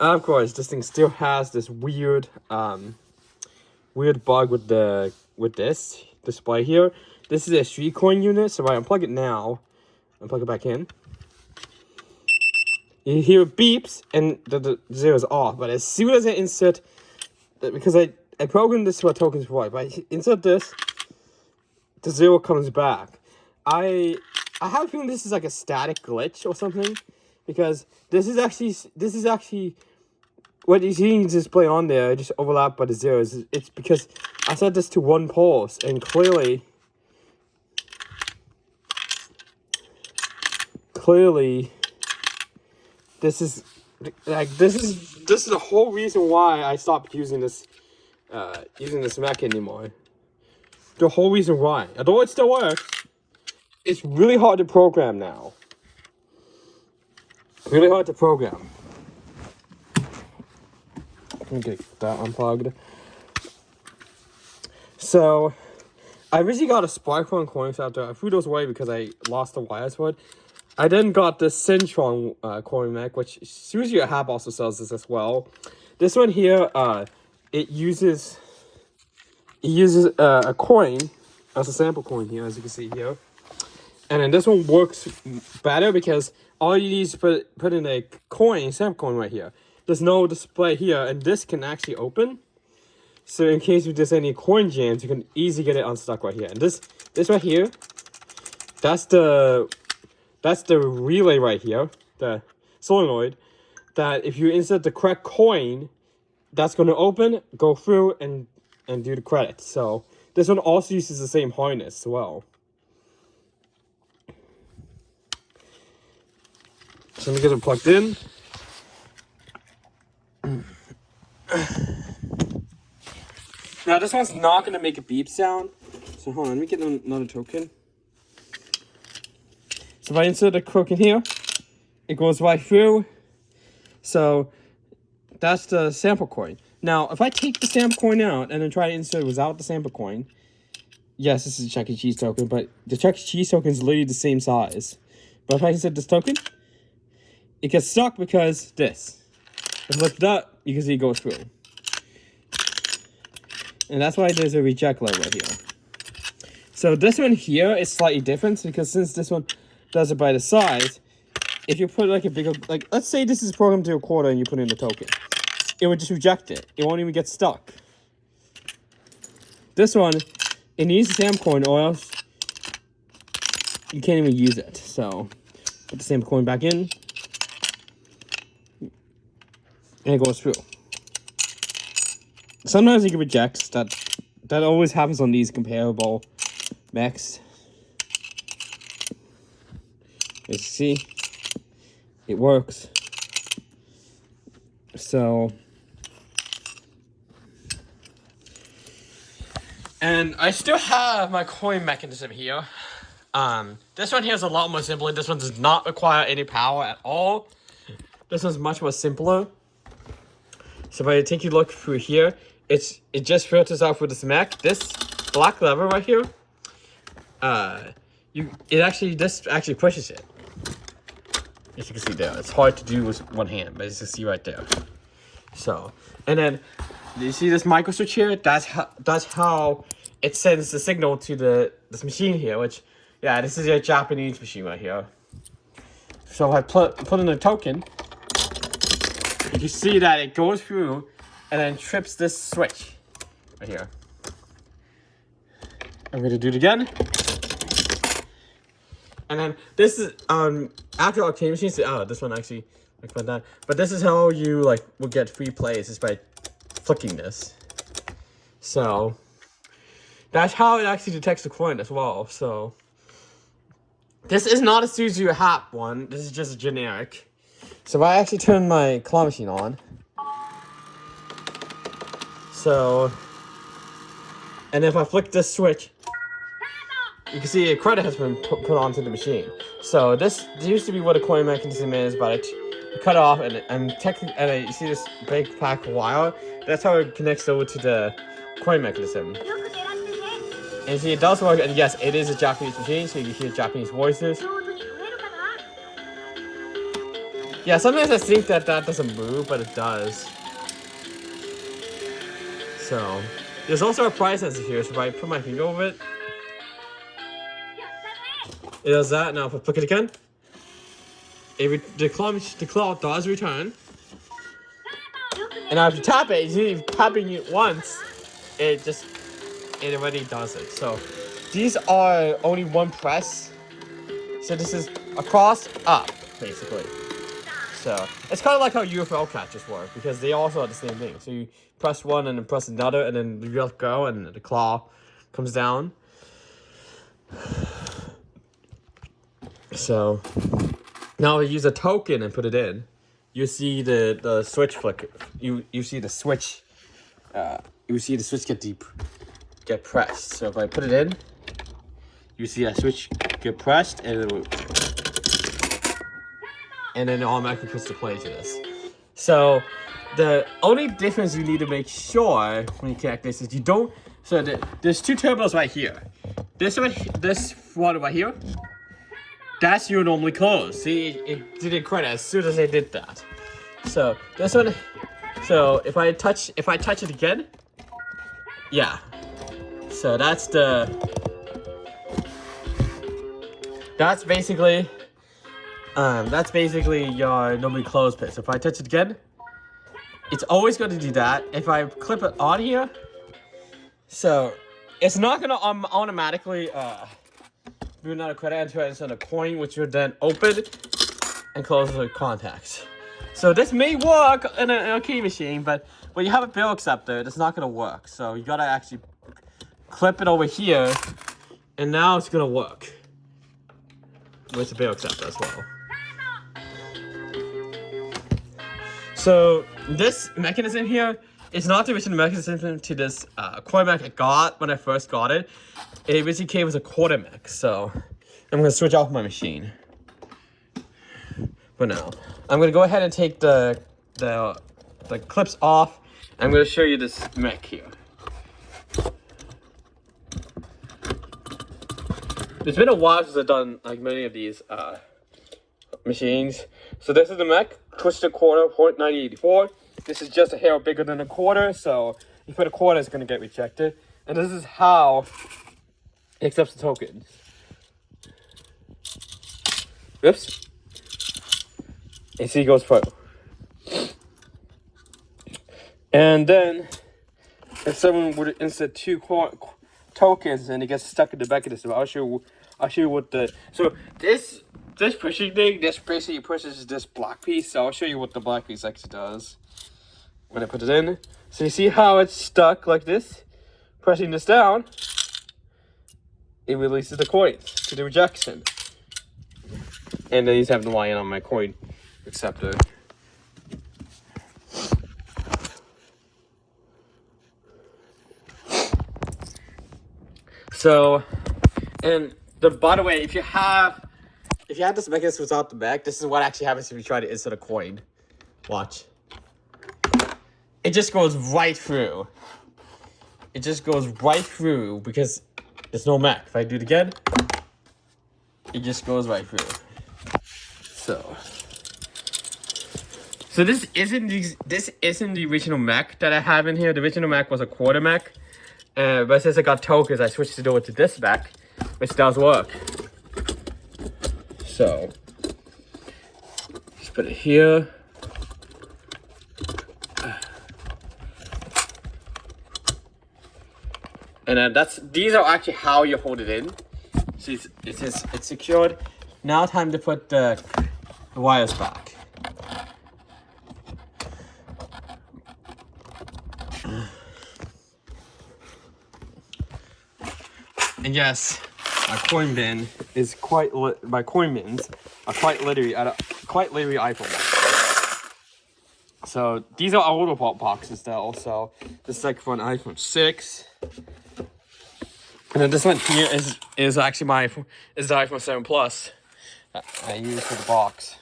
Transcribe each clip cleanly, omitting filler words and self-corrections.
And of course, this thing still has this weird bug with this display here. This is a 3-coin unit, so if I unplug it now and plug it back in, you hear it beeps and the zero is off. But as soon as I insert, because I programmed this to our tokens before, if I insert this, the zero comes back. I have a feeling this is like a static glitch or something, because this is actually what you see display on there, just overlapped by the zeros. It's because I set this to 1 pulse, and clearly this is the whole reason why I stopped using this mech anymore. The whole reason why. Although it still works, it's really hard to program now. Really hard to program. Let me get that unplugged. So, I originally got a Sparkle coin after I threw those away because I lost the wires for it. I then got this Centron coin mech, which Suzy Hab also sells this as well. This one here, it uses a coin as a sample coin here, as you can see here. And then this one works better because all you need is to put in a coin, sample coin right here. There's no display here, and this can actually open. So in case there's any coin jams, you can easily get it unstuck right here. And this right here, that's the relay right here, the solenoid, that if you insert the correct coin, that's going to open, go through, and do the credits. So this one also uses the same harness as well. So let me get it plugged in. Now this one's not going to make a beep sound. So hold on, let me get another token. So if I insert a token here, it goes right through. So that's the sample coin. Now, if I take the sample coin out and then try to insert it without the sample coin, yes, this is a Chuck E. Cheese token, but the Chuck E. Cheese token is literally the same size. But if I insert this token, it gets stuck because this. If I lift it up, you can see it goes through. And that's why there's a reject level right here. So this one here is slightly different because since this one does it by the size, if you put like a bigger, like let's say this is programmed to a quarter and you put in the token, it would just reject it. It won't even get stuck. This one, it needs a sample coin or else you can't even use it. So put the sample coin back in and it goes through. Sometimes it rejects. That always happens on these comparable mechs. As you see, it works. So, and I still have my coin mechanism here. This one here is a lot more simpler. This one does not require any power at all. This one's much more simpler. So if I take a look through here, it just filters out with this mech. This black lever right here, this actually pushes it. As you can see there, it's hard to do with one hand, but as you can see right there. So, and then you see this micro switch here? That's how it sends the signal to this machine here. Which, yeah, this is a Japanese machine right here. So if I put in a token, you can see that it goes through and then trips this switch right here. I'm going to do it again. And then this is, after arcade machines, this one actually, like that. But this is how you, will get free plays, is by flicking this. So, that's how it actually detects the coin as well, so. This is not a Suzu Hap one, this is just a generic. So if I actually turn my claw machine on, so, and if I flick this switch, you can see a credit has been put onto the machine. So this used to be what a coin mechanism is, but I cut it off and you see this big pack of wire. That's how it connects over to the coin mechanism. And you see it does work, and yes, it is a Japanese machine, so you can hear Japanese voices. Yeah, sometimes I think that doesn't move, but it does. So, there's also a price sensor here, so if I put my finger over it, it does that. Now if I click it again, the claw does return. And now if you tap it, you see tapping it once, it already does it. So, these are only one press. So this is across, up, basically. So, it's kind of like how UFO catchers work, because they also are the same thing. So you press one and then press another, and then you let go, and the claw comes down. So, now we use a token and put it in. You see the switch flicker. You see the switch. You see the switch get pressed. So if I put it in, you see that switch get pressed, and then it automatically puts the play to this. So the only difference you need to make sure when you connect this is you don't. So there's two terminals right here. This one right here. That's your normally closed. See, it didn't credit as soon as I did that. So this one. So if I touch it again, yeah. So that's basically your normally closed pit. So if I touch it again, it's always going to do that. If I clip it on here, so it's not going to automatically do another credit until it's on a coin, which would then open and close the contacts. So this may work in an arcade machine, but when you have a bill acceptor, it's not going to work. So you got to actually clip it over here, and now it's going to work with the bill acceptor as well. So this mechanism here is not the original mechanism to this coin mech I got when I first got it. It basically came as a quarter mech. So I'm going to switch off my machine for now. I'm going to go ahead and take the clips off. I'm going to show you this mech here. It's been a while since I've done like many of these machines. So this is the mech, twisted quarter, 0.9084. This is just a hair bigger than a quarter, so if you put a quarter, it's going to get rejected. And this is how it accepts the tokens. Oops. And see, it goes through. And then, if someone would insert two tokens and it gets stuck in the back of this, I'll show you what the. So this pushing thing, this basically pushes this black piece. So I'll show you what the black piece actually does when I put it in. So you see how it's stuck like this? Pressing this down, it releases the coins to the rejection. And then you just have the line on my coin acceptor. So, and by the way, if you have this mechanism without the back, this is what actually happens if you try to insert a coin. Watch. It just goes right through. It just goes right through because there's no mech. If I do it again, it just goes right through. So this isn't the original mech that I have in here. The original mech was a quarter mech. But since I got tokens, I switched it over to this mech, which does work. So, just put it here. And then these are actually how you hold it in. So it's secured. Now time to put the wires back. And yes, my coin bin is my coin bins are quite literally iPhone. So these are older boxes though. So this is like for an iPhone 6. And then this one here is actually the iPhone 7 Plus that I use for the box.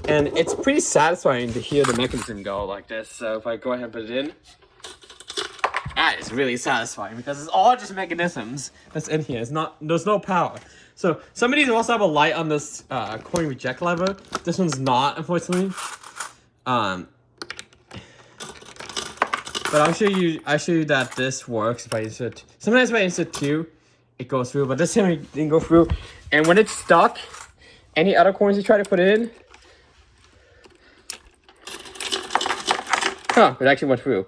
And it's pretty satisfying to hear the mechanism go like this. So if I go ahead and put it in, that is really satisfying because it's all just mechanisms that's in here. There's no power. So some of these also have a light on this coin reject lever. This one's not, unfortunately. But I'll show you that this works by insert. Sometimes by insert 2, it goes through, but this time it didn't go through. And when it's stuck, any other coins you try to put in, it actually went through.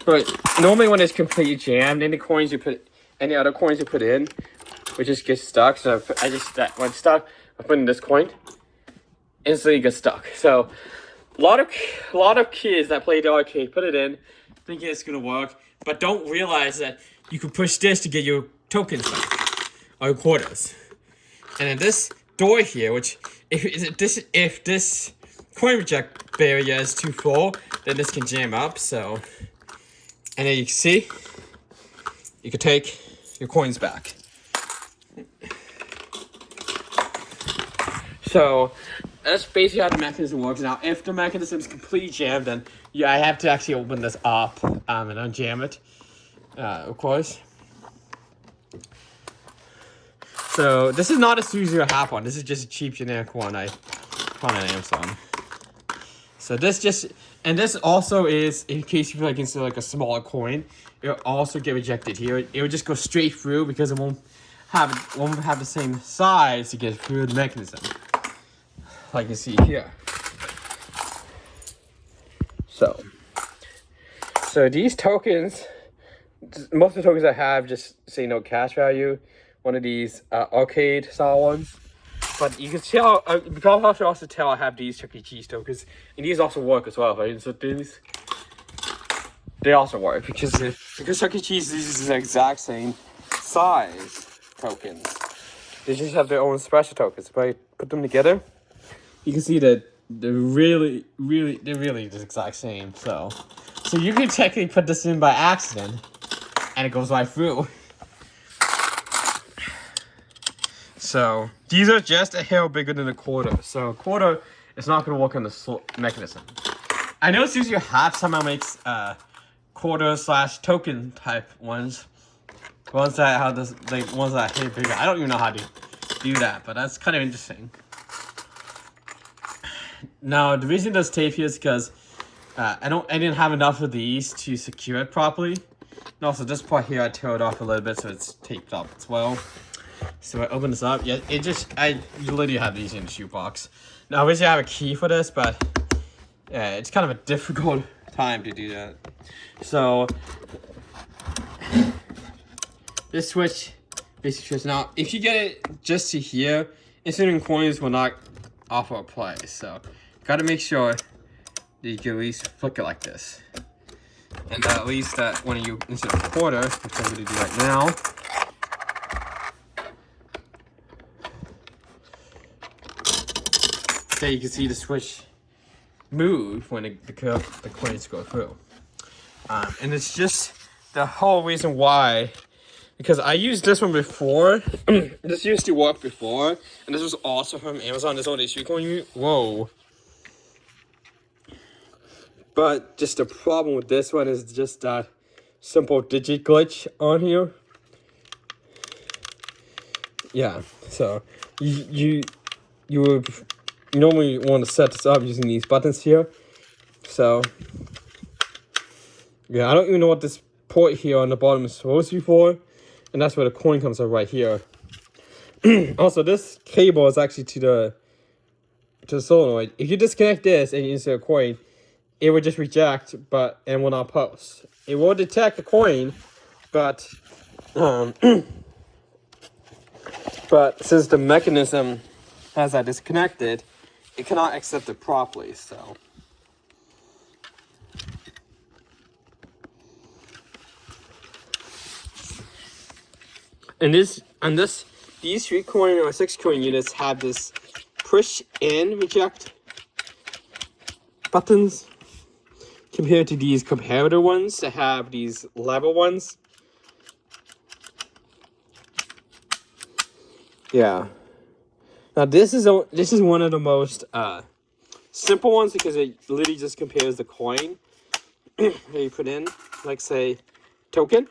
But normally when it's completely jammed, any other coins you put in, would just get stuck. So when it's stuck, I put in this coin, instantly get stuck. So a lot of kids that play the arcade put it in, thinking it's gonna work, but don't realize that you can push this to get your tokens back, or your quarters. And then this door here, which if this coin reject barrier is too full, then this can jam up. So, and then you can see, you can take your coins back. So that's basically how the mechanism works. Now, if the mechanism is completely jammed, then I have to actually open this up and unjam it, of course. So this is not a Suzy or half one. This is just a cheap generic one I found on Amazon. So this also is, in case you feel like it's like a smaller coin, it'll also get rejected here. It will just go straight through because it won't have the same size to get through the mechanism, like you see here. So these tokens, most of the tokens I have just say no cash value. One of these arcade style ones, but you can tell, you can also tell I have these Chuck E. Cheese tokens, and these also work as well. Right? So these, they also work because Chuck E. Cheese uses the exact same size tokens. They just have their own special tokens. If I put them together, you can see that they're really the exact same. So you can technically put this in by accident, and it goes right through. So these are just a hair bigger than a quarter. So a quarter is not going to work on the mechanism. I know Suzy Half somehow makes quarter / token type ones. Ones that have this, like ones that are hair bigger. I don't even know how to do that, but that's kind of interesting. Now the reason there's tape here is because I didn't have enough of these to secure it properly. And also this part here I tear it off a little bit so it's taped up as well. So I open this up. Yeah, I literally have these in the shoebox. Now obviously I have a key for this, but it's kind of a difficult time to do that. So this switch basically switch. Now if you get it just to here, inserting coins will not offer a play. So gotta make sure that you can at least flick it like this. And at least that when you insert a quarter, which I'm gonna do right now. Okay, you can see the switch move when the coins go through. And it's just the whole reason why, because I used this one before. This used to work before, and this was also from Amazon. This only coin. Whoa. But just the problem with this one is just that simple digit glitch on here. Yeah, so you normally want to set this up using these buttons here. So yeah, I don't even know what this port here on the bottom is supposed to be for, and that's where the coin comes up right here. Also, this cable is actually to the solenoid. If you disconnect this and you insert a coin, it will just reject, and will not post. It will detect the coin, but but since the mechanism has that disconnected, it cannot accept it properly. So these 3-coin or 6-coin units have this push in reject buttons compared to these comparator ones that have these level ones. Yeah. Now this is one of the most simple ones because it literally just compares the coin. you put in, like say, token.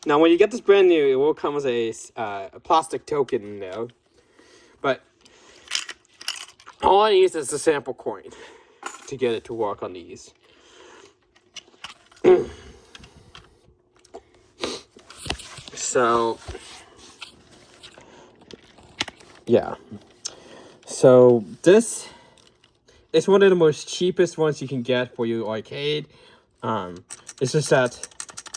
Now when you get this brand new, it will come with a plastic token in there. But all I need is a sample coin to get it to work on these. So, yeah. So this is one of the most cheapest ones you can get for your arcade. It's just that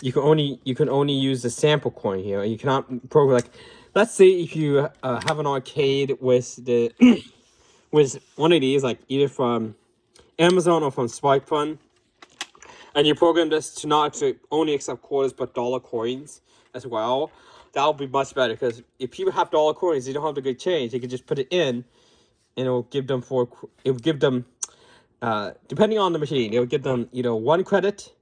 you can only use the sample coin here. You cannot program, like, let's say if you have an arcade with the with one of these, like either from Amazon or from Spike Fun, and you program this to not actually only accept quarters but dollar coins as well, that will be much better, because if people have dollar coins, you don't have to get change. You can just put it in, and it will give them depending on the machine, it will give them either 1 credit,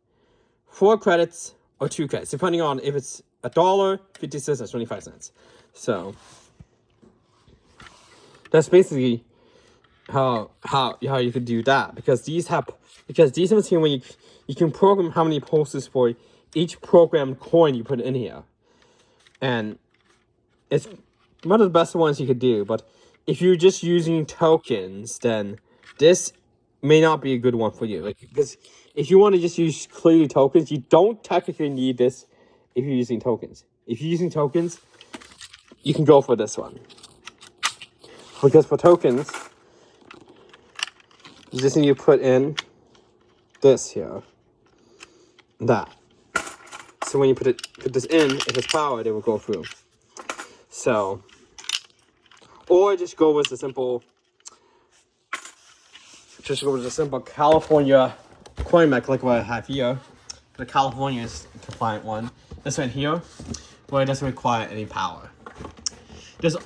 4 credits, or 2 credits, depending on if it's $1, 50 cents, or 25 cents. So that's basically how you could do that, because these ones here, when you can program how many pulses for each programmed coin you put in here, and it's one of the best ones you could do. But if you're just using tokens, then this may not be a good one for you. Like, because if you want to just use clearly tokens, you don't technically need this if you're using tokens. If you're using tokens, you can go for this one, because for tokens, you just need to put in this here, that. So when you put this in, if it's powered, it will go through. So, or just go with the simple California coin mech, like what I have here. The California is compliant one. This one here, where it doesn't require any power. There's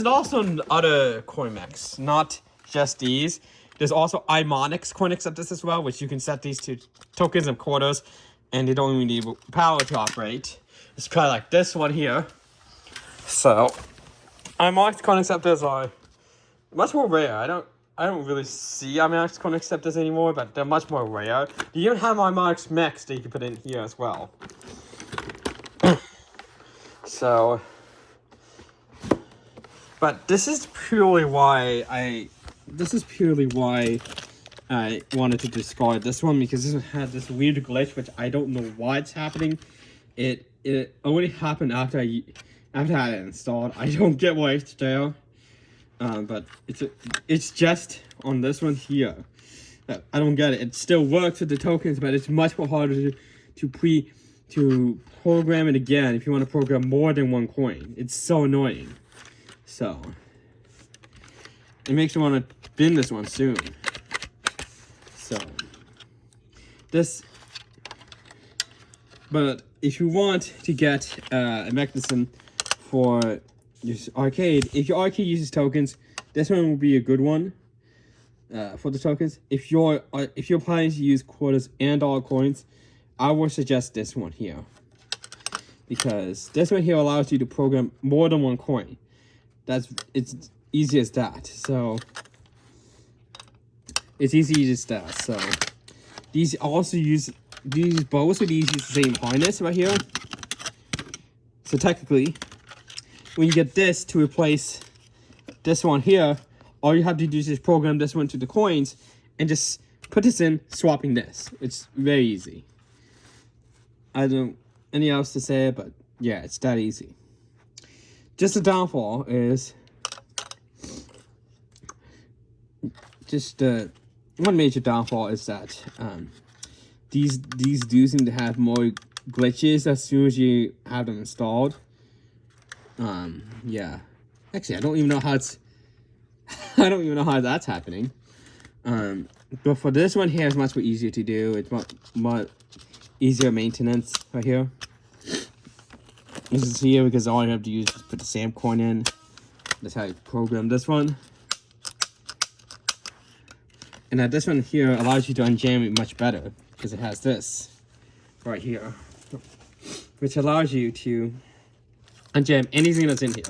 also other coin mechs, not just these. There's also iMonix coin acceptors as well, which you can set these to tokens and quarters, and they don't even need power to operate. It's kind of like this one here. So, iMonix coin acceptors are much more rare. I don't really see iMonix coin acceptors anymore, but they're much more rare. You even have iMonix mechs that you can put in here as well. So, but this is purely why I wanted to discard this one, because this one had this weird glitch, which I don't know why it's happening. It only happened after I had it installed. I don't get why it's there. But it's just on this one here that I don't get it. It still works with the tokens, but it's much more harder to program it again if you want to program more than 1 coin. It's so annoying. So it makes me want to bin this one soon. So but if you want to get a mechanism for your arcade, if your arcade uses tokens, this one will be a good one for the tokens. If you're planning to use quarters and dollar coins, I would suggest this one here, because this one here allows you to program more than 1 coin. It's easy as that. So it's easy as that. So these both use the same harness right here. So technically, when you get this to replace this one here, all you have to do is just program this one to the coins and just put this in, swapping this. It's very easy. I don't know anything else to say, but yeah, it's that easy. Just the downfall is one major downfall is that these do seem to have more glitches as soon as you have them installed. Yeah. Actually, I don't even know how that's happening. But for this one here, it's much more easier to do. It's much easier maintenance right here. This is here because all you have to do is just put the SAM coin in. That's how you program this one. And this one here allows you to unjam it much better, because it has this right here, which allows you to unjam anything that's in here.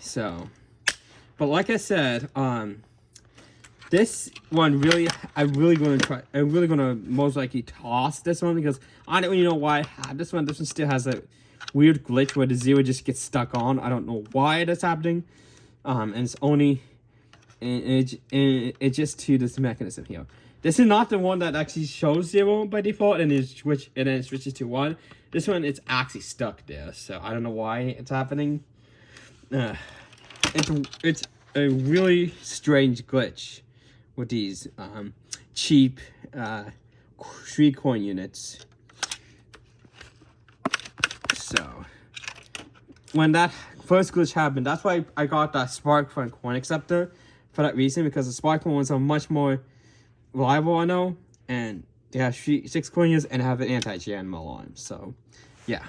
So, but like I said, This one really, I'm really gonna most likely toss this one because I don't really know why I had this one. This one still has a weird glitch where the 0 just gets stuck on. I don't know why that's happening. And it's only, and it's just to this mechanism here. This is not the one that actually shows 0 by default and then it switches to 1. This one, it's actually stuck there, so I don't know why it's happening. It's a really strange glitch with these cheap 3 coin units. So when that first glitch happened, that's why I got that Spark Fun coin acceptor for that reason, because the Spark Fun ones are much more reliable, I know, and they have 6 coin units and have an anti-jam on them. So yeah.